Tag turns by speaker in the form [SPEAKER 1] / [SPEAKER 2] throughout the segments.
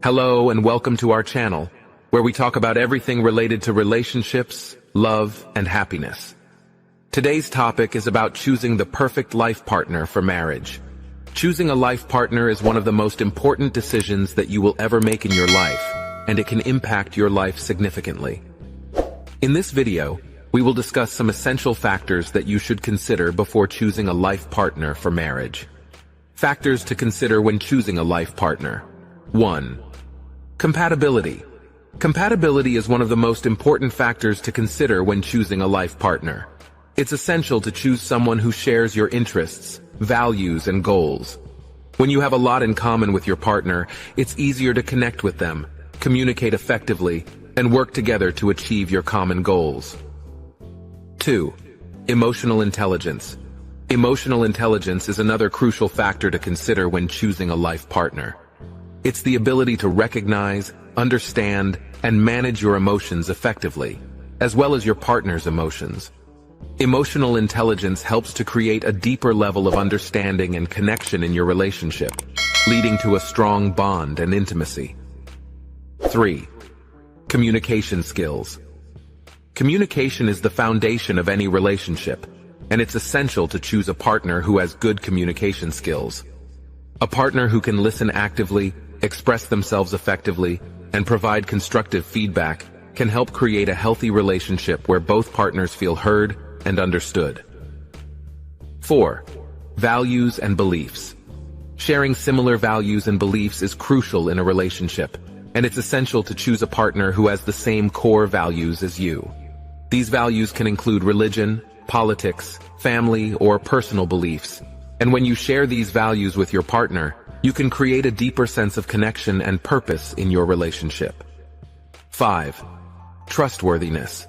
[SPEAKER 1] Hello and welcome to our channel, where we talk about everything related to relationships, love, and happiness. Today's topic is about choosing the perfect life partner for marriage. Choosing a life partner is one of the most important decisions that you will ever make in your life, and it can impact your life significantly. In this video, we will discuss some essential factors that you should consider before choosing a life partner for marriage. Factors to consider when choosing a life partner. 1. Compatibility. Compatibility is one of the most important factors to consider when choosing a life partner. It's essential to choose someone who shares your interests, values, and goals. When you have a lot in common with your partner, it's easier to connect with them, communicate effectively, and work together to achieve your common goals. 2. Emotional intelligence. Emotional intelligence is another crucial factor to consider when choosing a life partner. It's the ability to recognize, understand, and manage your emotions effectively, as well as your partner's emotions. Emotional intelligence helps to create a deeper level of understanding and connection in your relationship, leading to a strong bond and intimacy. 3. Communication skills. Communication is the foundation of any relationship, and it's essential to choose a partner who has good communication skills. A partner who can listen actively, express themselves effectively, and provide constructive feedback can help create a healthy relationship where both partners feel heard and understood. 4. Values and beliefs. Sharing similar values and beliefs is crucial in a relationship, and it's essential to choose a partner who has the same core values as you. These values can include religion, politics, family, or personal beliefs, and when you share these values with your partner, you can create a deeper sense of connection and purpose in your relationship. 5. Trustworthiness.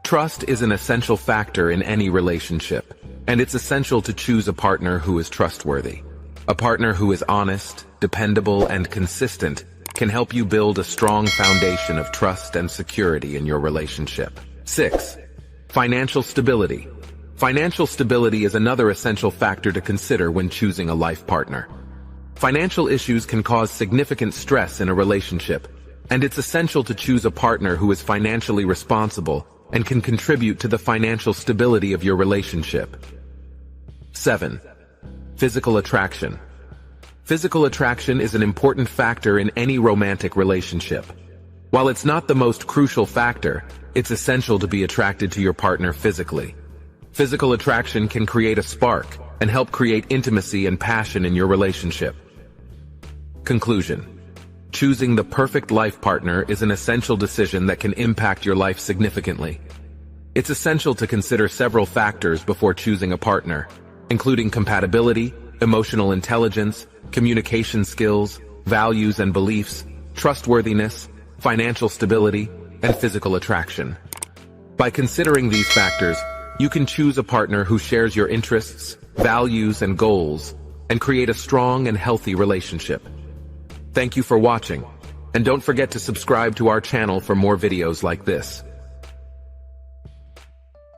[SPEAKER 1] Trust is an essential factor in any relationship, and it's essential to choose a partner who is trustworthy. A partner who is honest, dependable, and consistent can help you build a strong foundation of trust and security in your relationship. 6. Financial stability. Financial stability is another essential factor to consider when choosing a life partner. Financial issues can cause significant stress in a relationship, and it's essential to choose a partner who is financially responsible and can contribute to the financial stability of your relationship. 7. Physical attraction. Physical attraction is an important factor in any romantic relationship. While it's not the most crucial factor, it's essential to be attracted to your partner physically. Physical attraction can create a spark and help create intimacy and passion in your relationship. Conclusion. Choosing the perfect life partner is an essential decision that can impact your life significantly. It's essential to consider several factors before choosing a partner, including compatibility, emotional intelligence, communication skills, values and beliefs, trustworthiness, financial stability, and physical attraction. By considering these factors, you can choose a partner who shares your interests, values, and goals, and create a strong and healthy relationship. Thank you for watching, and don't forget to subscribe to our channel for more videos like this.